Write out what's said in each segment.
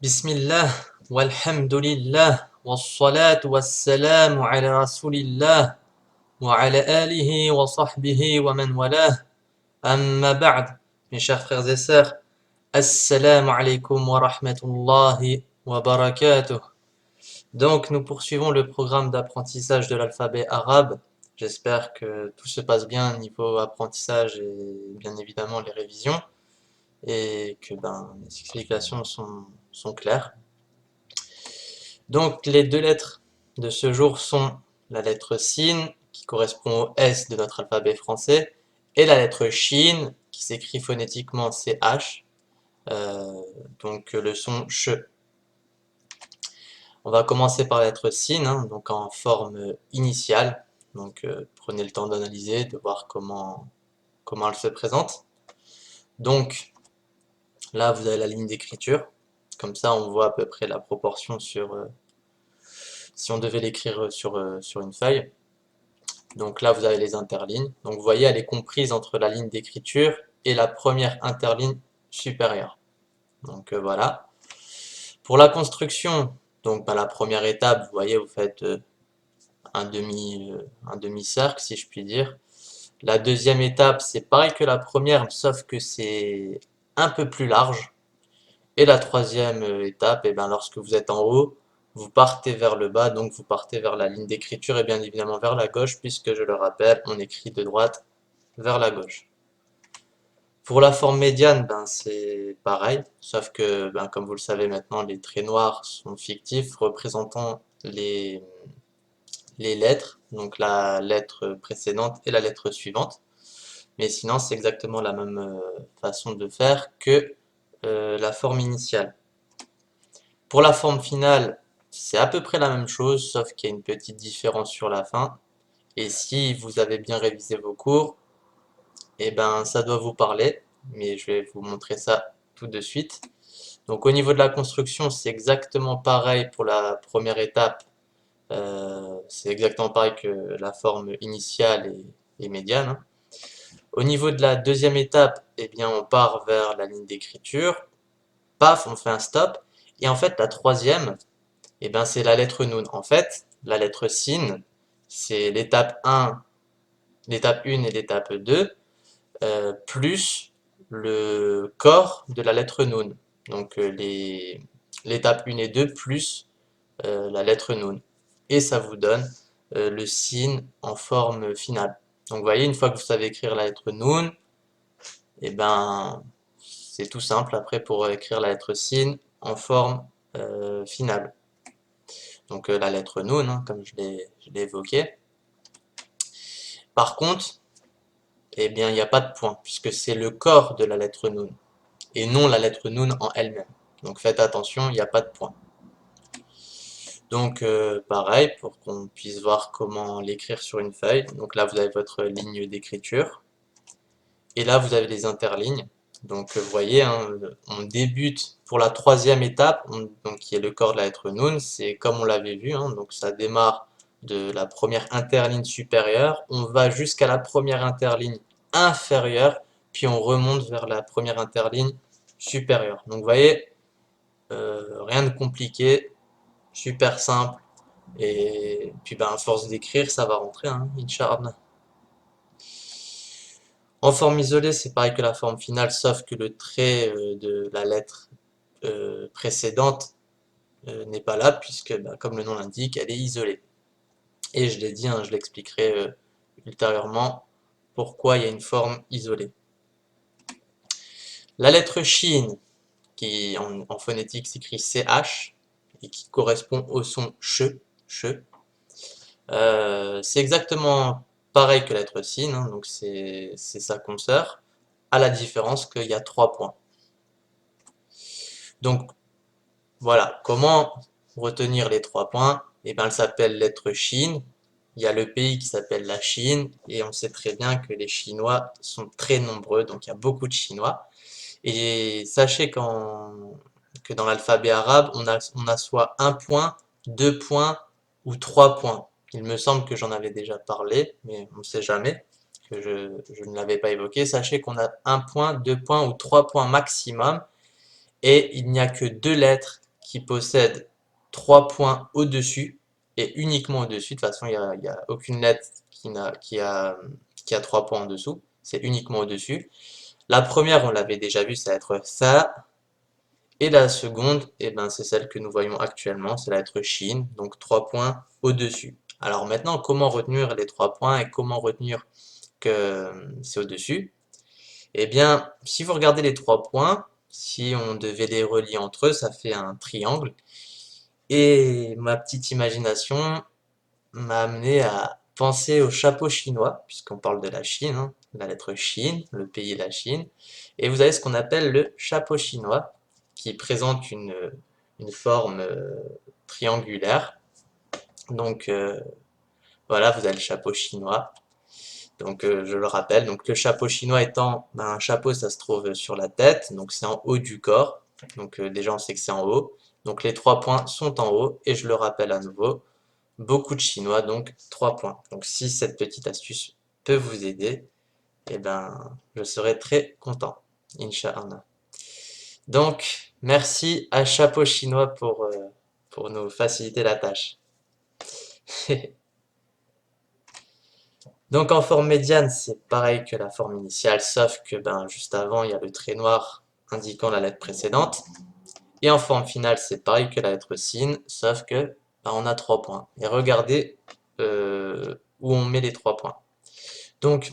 Bismillah, walhamdulillah, wassalatu wassalamu ala rasulillah, wa ala alihi wa sahbihi wa man walah, amma ba'd. Mes chers frères et sœurs, assalamu alaikum wa rahmatullahi wa barakatuh. Donc, nous poursuivons le programme d'apprentissage de l'alphabet arabe. J'espère que tout se passe bien niveau apprentissage et bien évidemment les révisions, et que les explications sont claires. Donc les deux lettres de ce jour sont la lettre Sin, qui correspond au S de notre alphabet français, et la lettre Shin, qui s'écrit phonétiquement CH, donc le son CH. On va commencer par la lettre Sin, donc en forme initiale. Donc prenez le temps d'analyser, de voir comment elle se présente. Donc là, vous avez la ligne d'écriture. Comme ça, on voit à peu près la proportion si on devait l'écrire sur une feuille. Donc là, vous avez les interlignes. Donc vous voyez, elle est comprise entre la ligne d'écriture et la première interligne supérieure. Donc voilà. Pour la construction, donc la première étape, vous voyez, vous faites un demi-cercle, si je puis dire. La deuxième étape, c'est pareil que la première, sauf que c'est un peu plus large. Et la troisième étape, lorsque vous êtes en haut, vous partez vers le bas, donc vous partez vers la ligne d'écriture et bien évidemment vers la gauche, puisque je le rappelle, on écrit de droite vers la gauche. Pour la forme médiane, c'est pareil, sauf que, comme vous le savez maintenant, les traits noirs sont fictifs, représentant les lettres, donc la lettre précédente et la lettre suivante. Mais sinon, c'est exactement la même façon de faire que la forme initiale. Pour la forme finale, c'est à peu près la même chose, sauf qu'il y a une petite différence sur la fin. Et si vous avez bien révisé vos cours, ça doit vous parler, mais je vais vous montrer ça tout de suite. Donc au niveau de la construction, c'est exactement pareil pour la première étape. C'est exactement pareil que la forme initiale et médiane. Au niveau de la deuxième étape, on part vers la ligne d'écriture. Paf, on fait un stop. Et en fait, la troisième, c'est la lettre Nun. En fait, la lettre Sin, c'est l'étape 1 et l'étape 2, plus le corps de la lettre Nun. Donc l'étape 1 et 2 plus la lettre Nun. Et ça vous donne le Sin en forme finale. Donc vous voyez, une fois que vous savez écrire la lettre Nun, c'est tout simple après pour écrire la lettre Sin en forme finale. Donc la lettre Nun, comme je l'ai évoqué. Par contre, il n'y a pas de point, puisque c'est le corps de la lettre Nun, et non la lettre Nun en elle-même. Donc faites attention, il n'y a pas de point. Donc pareil, pour qu'on puisse voir comment l'écrire sur une feuille. Donc là, vous avez votre ligne d'écriture. Et là, vous avez les interlignes. Donc vous voyez, on débute pour la troisième étape, donc qui est le corps de la lettre Nun. C'est comme on l'avait vu, donc ça démarre de la première interligne supérieure, on va jusqu'à la première interligne inférieure, puis on remonte vers la première interligne supérieure. Donc vous voyez, rien de compliqué, super simple, et puis à force d'écrire, ça va rentrer, Inch'Allah. En forme isolée, c'est pareil que la forme finale, sauf que le trait de la lettre précédente n'est pas là, puisque comme le nom l'indique, elle est isolée. Et je l'ai dit, je l'expliquerai ultérieurement pourquoi il y a une forme isolée. La lettre Shin, qui en phonétique s'écrit CH, et qui correspond au son CH, c'est exactement pareil que la lettre Sin, donc c'est sa consoeur, à la différence qu'il y a 3 points. Donc voilà, comment retenir les 3 points? Elle s'appelle lettre Shin. Il y a le pays qui s'appelle la Chine, et on sait très bien que les Chinois sont très nombreux, donc il y a beaucoup de Chinois. Et sachez que dans l'alphabet arabe, on a soit 1 point, 2 points ou 3 points. Il me semble que j'en avais déjà parlé, mais on ne sait jamais, que je ne l'avais pas évoqué. Sachez qu'on a 1 point, 2 points ou 3 points maximum, et il n'y a que 2 lettres qui possède 3 points au-dessus, et uniquement au-dessus. De toute façon, il n'y a aucune lettre qui a 3 points en dessous, c'est uniquement au-dessus. La première, on l'avait déjà vu, ça va être ça. Et la seconde, eh ben, c'est celle que nous voyons actuellement, c'est la lettre Shin, donc 3 points au-dessus. Alors maintenant, comment retenir les 3 points et comment retenir que c'est au-dessus? Eh bien, si vous regardez les 3 points, si on devait les relier entre eux, ça fait un triangle. Et ma petite imagination m'a amené à penser au chapeau chinois, puisqu'on parle de la Chine, hein, la lettre Chine, le pays de la Chine. Et vous avez ce qu'on appelle le chapeau chinois, qui présente une forme triangulaire. Donc voilà, vous avez le chapeau chinois. Donc je le rappelle, donc le chapeau chinois étant un chapeau, ça se trouve sur la tête, donc c'est en haut du corps. Donc déjà on sait que c'est en haut. Donc les 3 points sont en haut, et je le rappelle à nouveau, beaucoup de chinois, donc 3 points. Donc si cette petite astuce peut vous aider, eh ben je serai très content, Inch'Allah. Donc merci à Chapeau Chinois pour nous faciliter la tâche. Donc en forme médiane, c'est pareil que la forme initiale, sauf que ben, juste avant, il y a le trait noir indiquant la lettre précédente. Et en forme finale, c'est pareil que la lettre sin, sauf que ben, on a 3 points. Et regardez où on met les 3 points. Donc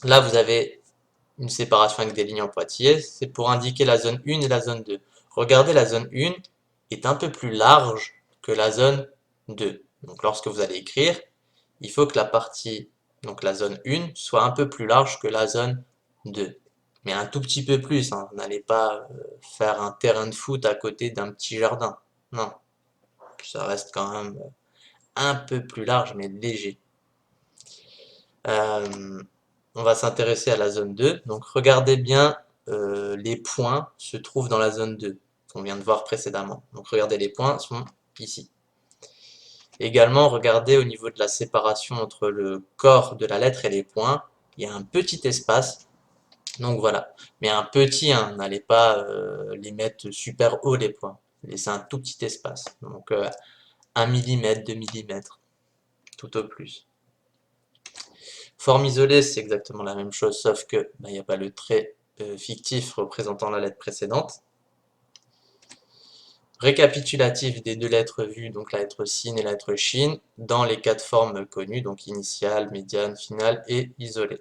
là, vous avez une séparation avec des lignes en pointillés, c'est pour indiquer la zone 1 et la zone 2. Regardez, la zone 1 est un peu plus large que la zone 2. Donc lorsque vous allez écrire, il faut que la partie, donc la zone 1, soit un peu plus large que la zone 2. Mais un tout petit peu plus, hein. Vous n'allez pas faire un terrain de foot à côté d'un petit jardin. Non, ça reste quand même un peu plus large, mais léger. On va s'intéresser à la zone 2. Donc regardez bien, les points se trouvent dans la zone 2, qu'on vient de voir précédemment. Donc regardez, les points sont ici. Également, regardez au niveau de la séparation entre le corps de la lettre et les points, il y a un petit espace. Donc voilà, mais un petit, hein, n'allez pas les mettre super haut les points. Laissez un tout petit espace. Donc 1 mm, 2 mm, tout au plus. Forme isolée, c'est exactement la même chose, sauf que il n'y a pas le trait fictif représentant la lettre précédente. Récapitulatif des deux lettres vues, donc la lettre sin et la lettre shin, dans les 4 formes connues, donc initiale, médiane, finale et isolée.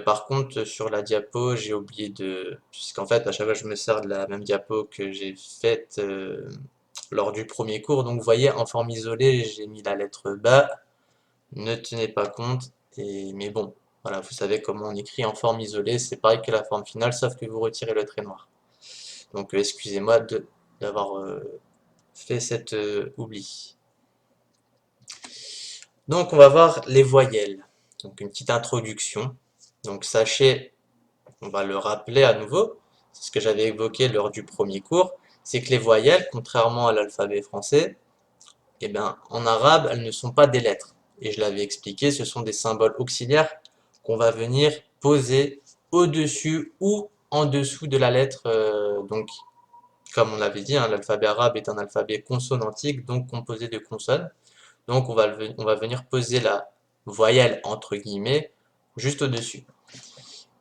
Par contre, sur la diapo, j'ai oublié de... Puisqu'en fait, à chaque fois, je me sers de la même diapo que j'ai faite lors du premier cours. Donc, vous voyez, en forme isolée, j'ai mis la lettre bas. Ne tenez pas compte. Mais bon, voilà, vous savez comment on écrit en forme isolée. C'est pareil que la forme finale, sauf que vous retirez le trait noir. Donc, excusez-moi d'avoir fait cet oubli. Donc, on va voir les voyelles. Donc, une petite introduction. Donc, sachez, on va le rappeler à nouveau, c'est ce que j'avais évoqué lors du premier cours, c'est que les voyelles, contrairement à l'alphabet français, eh bien, en arabe, elles ne sont pas des lettres. Et je l'avais expliqué, ce sont des symboles auxiliaires qu'on va venir poser au-dessus ou en dessous de la lettre. Donc, comme on l'avait dit, hein, l'alphabet arabe est un alphabet consonantique, donc composé de consonnes. Donc, on va venir poser la voyelle, entre guillemets, juste au-dessus.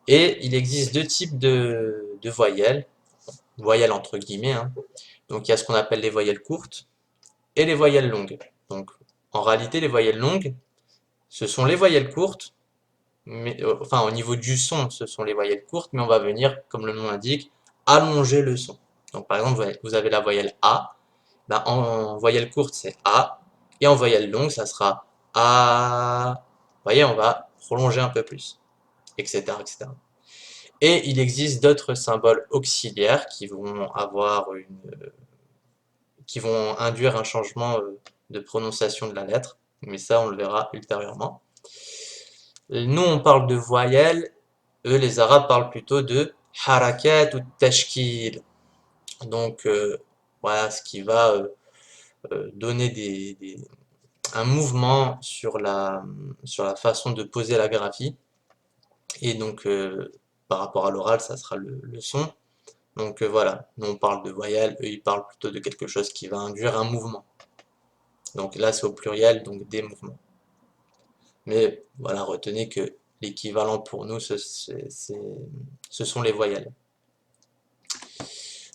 Et il existe deux types de voyelles entre guillemets, hein. Donc il y a ce qu'on appelle les voyelles courtes et les voyelles longues. Donc en réalité, les voyelles longues, ce sont les voyelles courtes, mais enfin au niveau du son, ce sont les voyelles courtes, mais on va venir, comme le nom l'indique, allonger le son. Donc par exemple, vous avez la voyelle A, ben, en voyelle courte c'est A, et en voyelle longue ça sera A. Vous voyez, on va prolonger un peu plus, etc., etc. Et il existe d'autres symboles auxiliaires qui vont induire un changement de prononciation de la lettre, mais ça on le verra ultérieurement. Nous on parle de voyelles, eux les arabes parlent plutôt de harakat ou tashkil. Donc voilà, ce qui va donner un mouvement sur la façon de poser la graphie. Et donc par rapport à l'oral, ça sera le son. Donc voilà, nous on parle de voyelle, eux ils parlent plutôt de quelque chose qui va induire un mouvement. Donc là c'est au pluriel, donc des mouvements. Mais voilà, retenez que l'équivalent pour nous, ce sont les voyelles.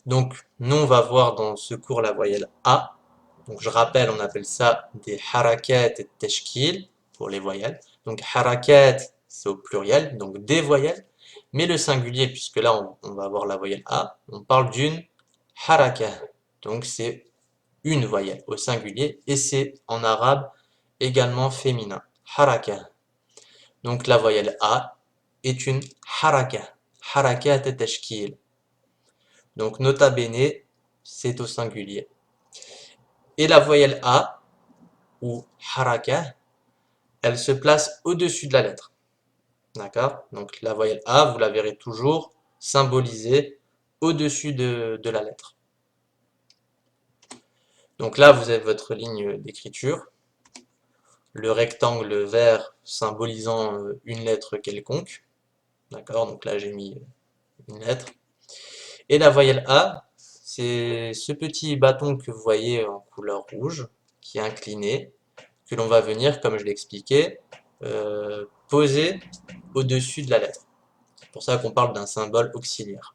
Donc nous on va voir dans ce cours la voyelle A. Donc je rappelle, on appelle ça des harakat et teshkil pour les voyelles. Donc harakat, c'est au pluriel, donc des voyelles. Mais le singulier, puisque là on va avoir la voyelle A, on parle d'une haraka. Donc c'est une voyelle au singulier et c'est en arabe également féminin. Haraka. Donc la voyelle A est une haraka. Harakat et teshkil. Donc nota bene, c'est au singulier. Et la voyelle A, ou haraka, elle se place au-dessus de la lettre. D'accord? Donc la voyelle A, vous la verrez toujours symbolisée au-dessus de la lettre. Donc là, vous avez votre ligne d'écriture, le rectangle vert symbolisant une lettre quelconque. D'accord? Donc là, j'ai mis une lettre. Et la voyelle A, c'est ce petit bâton que vous voyez en couleur rouge, qui est incliné, que l'on va venir, comme je l'expliquais, poser au-dessus de la lettre. C'est pour ça qu'on parle d'un symbole auxiliaire.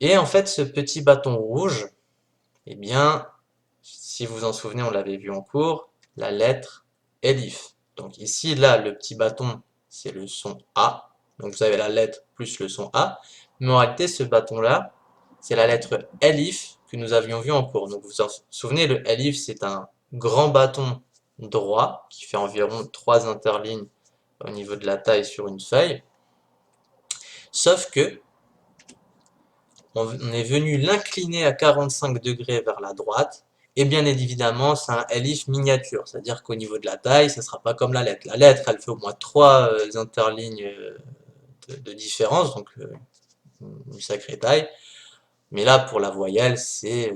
Et en fait, ce petit bâton rouge, eh bien, si vous vous en souvenez, on l'avait vu en cours, la lettre Elif. Donc ici, là, le petit bâton, c'est le son A. Donc vous avez la lettre plus le son A. Mais en réalité, ce bâton-là, c'est la lettre Elif que nous avions vu en cours. Donc vous vous en souvenez, le Elif, c'est un grand bâton droit qui fait environ 3 interlignes au niveau de la taille sur une feuille. Sauf que on est venu l'incliner à 45 degrés vers la droite. Et bien évidemment, c'est un elif miniature, c'est-à-dire qu'au niveau de la taille, ça ne sera pas comme la lettre. La lettre, elle fait au moins 3 interlignes de différence, donc une sacrée taille. Mais là, pour la voyelle, c'est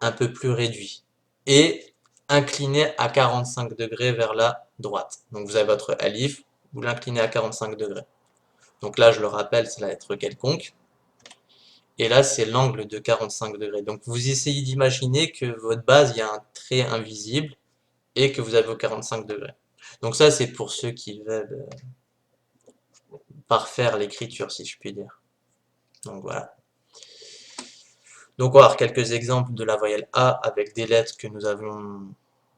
un peu plus réduit. Et incliné à 45 degrés vers la droite. Donc vous avez votre elif, vous l'inclinez à 45 degrés. Donc là, je le rappelle, c'est la lettre quelconque. Et là, c'est l'angle de 45 degrés. Donc vous essayez d'imaginer que votre base, il y a un trait invisible et que vous avez au 45 degrés. Donc ça, c'est pour ceux qui veulent parfaire l'écriture, si je puis dire. Donc voilà. Donc on va voir quelques exemples de la voyelle A avec des lettres que nous avons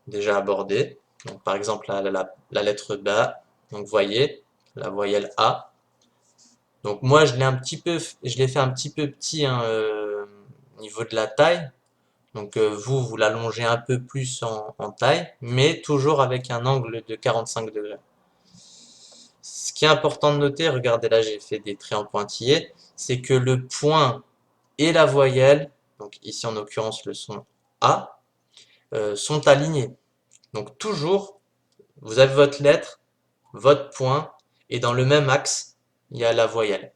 déjà abordées. Donc par exemple, la lettre B. Donc vous voyez, la voyelle A. Donc moi, je l'ai fait un petit peu petit hein, au niveau de la taille. Donc vous l'allongez un peu plus en taille, mais toujours avec un angle de 45 degrés. Ce qui est important de noter, regardez là j'ai fait des traits en pointillés, c'est que le point et la voyelle, donc ici en l'occurrence le son A, sont alignés. Donc toujours, vous avez votre lettre, votre point, et dans le même axe, il y a la voyelle.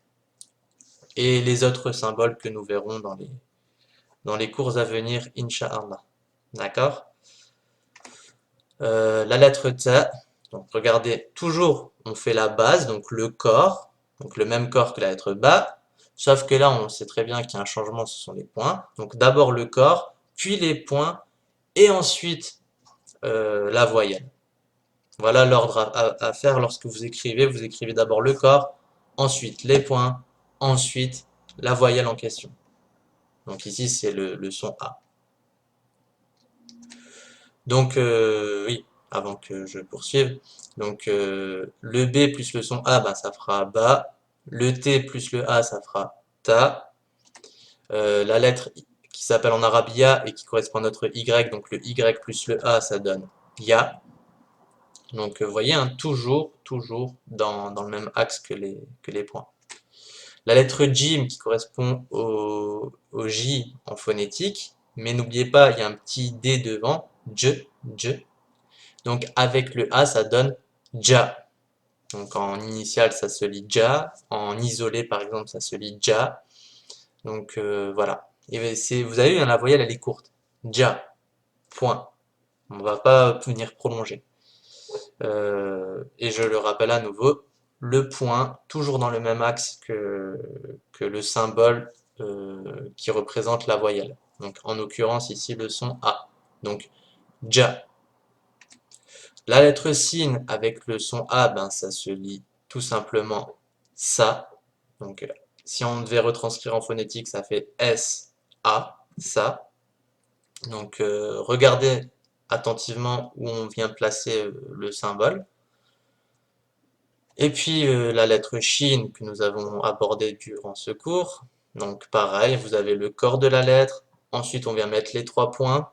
Et les autres symboles que nous verrons dans les cours à venir, Inch'Allah. D'accord? La lettre T, donc regardez, toujours on fait la base, donc le corps, donc le même corps que la lettre Ba, sauf que là on sait très bien qu'il y a un changement, ce sont les points. Donc d'abord le corps, puis les points, et ensuite la voyelle. Voilà l'ordre à faire lorsque vous écrivez d'abord le corps, ensuite les points, ensuite la voyelle en question. Donc ici c'est le son A. Donc, oui, avant que je poursuive. Donc, le B plus le son A, bah, ça fera ba. Le T plus le A, ça fera ta. La lettre qui s'appelle en arabe ya et qui correspond à notre Y, donc le Y plus le A, ça donne ya. Donc, vous voyez, hein, toujours dans le même axe que les points. La lettre J qui correspond au J en phonétique, mais n'oubliez pas, il y a un petit D devant, J. Donc avec le A, ça donne ja. Donc en initial, ça se lit ja. En isolé, par exemple, ça se lit ja. Donc voilà. Et vous avez vu, hein, la voyelle, elle est courte. Ja. Point. On va pas venir prolonger. Et je le rappelle à nouveau, le point toujours dans le même axe que le symbole qui représente la voyelle. Donc en l'occurrence ici le son A. Donc ja. La lettre sin avec le son A, ben, ça se lit tout simplement ça. Donc si on devait retranscrire en phonétique, ça fait S, A, ça. Donc regardez attentivement où on vient placer le symbole. Et puis la lettre shin que nous avons abordée durant ce cours. Donc pareil, vous avez le corps de la lettre. Ensuite, on vient mettre les 3 points.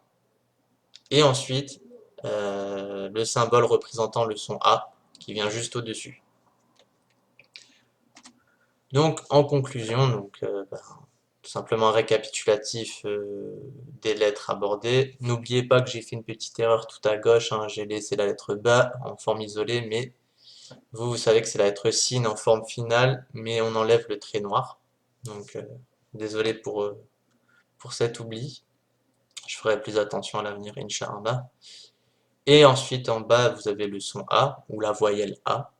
Et ensuite, le symbole représentant le son A qui vient juste au-dessus. Donc en conclusion, tout simplement un récapitulatif des lettres abordées. N'oubliez pas que j'ai fait une petite erreur tout à gauche, hein, j'ai laissé la lettre B en forme isolée, mais vous savez que c'est la lettre sin en forme finale, mais on enlève le trait noir. Donc désolé pour cet oubli. Je ferai plus attention à l'avenir, Inch'Allah. Et ensuite en bas, vous avez le son A, ou la voyelle A.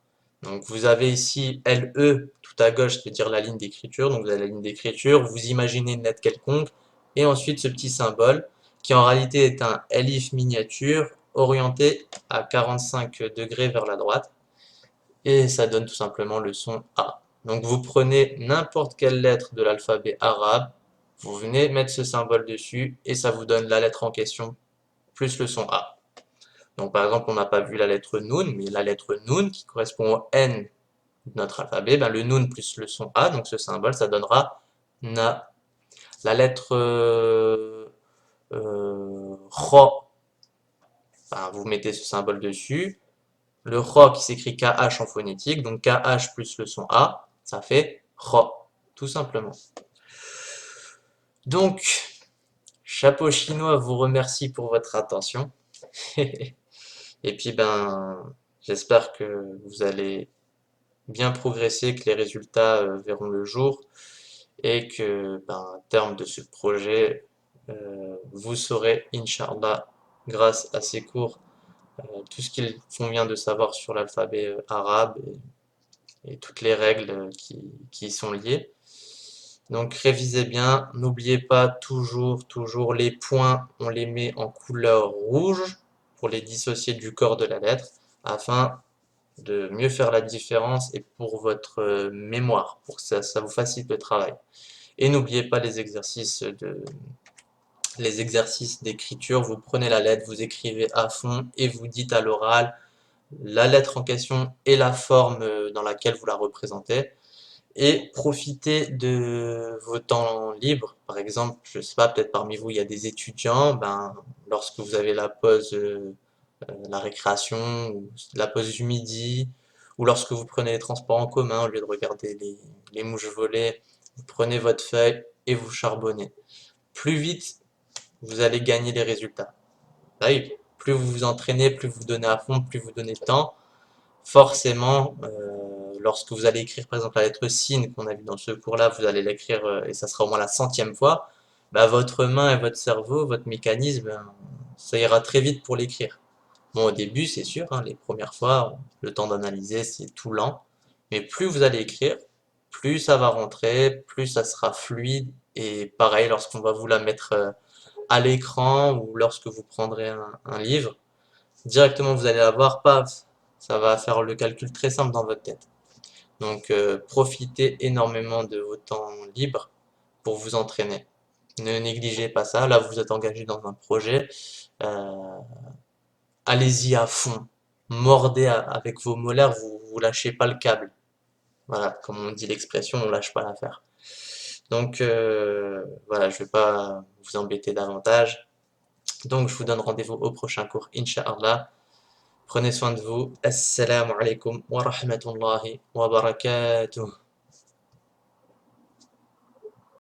Donc vous avez ici LE tout à gauche, c'est-à-dire la ligne d'écriture. Donc vous avez la ligne d'écriture, vous imaginez une lettre quelconque, et ensuite ce petit symbole, qui en réalité est un elif miniature, orienté à 45 degrés vers la droite, et ça donne tout simplement le son A. Donc vous prenez n'importe quelle lettre de l'alphabet arabe, vous venez mettre ce symbole dessus, et ça vous donne la lettre en question, plus le son A. Donc par exemple, on n'a pas vu la lettre Nun, mais la lettre Nun, qui correspond au N de notre alphabet, ben, le Nun plus le son A, donc ce symbole, ça donnera Na. La lettre Ro, ben, vous mettez ce symbole dessus. Le Ro qui s'écrit KH en phonétique, donc KH plus le son A, ça fait Ro, tout simplement. Donc, chapeau chinois vous remercie pour votre attention. Et puis, ben, j'espère que vous allez bien progresser, que les résultats verront le jour et que, ben, à terme de ce projet, vous saurez, Inch'Allah, grâce à ces cours, tout ce qu'il convient de savoir sur l'alphabet arabe et toutes les règles qui y sont liées. Donc révisez bien, n'oubliez pas toujours les points, on les met en couleur rouge pour les dissocier du corps de la lettre afin de mieux faire la différence et pour votre mémoire, pour que ça vous facilite le travail. Et n'oubliez pas les exercices d'écriture, vous prenez la lettre, vous écrivez à fond et vous dites à l'oral la lettre en question et la forme dans laquelle vous la représentez. Et profitez de vos temps libres. Par exemple, je sais pas, peut-être parmi vous il y a des étudiants, ben, lorsque vous avez la pause, la récréation, ou la pause du midi, ou lorsque vous prenez les transports en commun, au lieu de regarder les mouches voler, vous prenez votre feuille et vous charbonnez. Plus vite vous allez gagner les résultats. Bah oui, plus vous vous entraînez, plus vous donnez à fond, plus vous donnez de temps, forcément, lorsque vous allez écrire par exemple la lettre sin qu'on a vu dans ce cours-là, vous allez l'écrire et ça sera au moins la 100e fois, bah, votre main et votre cerveau, votre mécanisme, ça ira très vite pour l'écrire. Bon, au début, c'est sûr, hein, les premières fois, le temps d'analyser, c'est tout lent, mais plus vous allez écrire, plus ça va rentrer, plus ça sera fluide, et pareil, lorsqu'on va vous la mettre à l'écran ou lorsque vous prendrez un livre, directement vous allez la voir, paf, ça va faire le calcul très simple dans votre tête. Donc profitez énormément de vos temps libres pour vous entraîner. Ne négligez pas ça, là vous êtes engagé dans un projet, euh, allez-y à fond, mordez avec vos molaires, vous lâchez pas le câble. Voilà, comme on dit l'expression, on lâche pas l'affaire. Donc voilà, je vais pas vous embêter davantage. Donc je vous donne rendez-vous au prochain cours, Inch'Allah. Prenez soin de vous. Assalamu alaikum wa rahmatullahi wa barakatuh.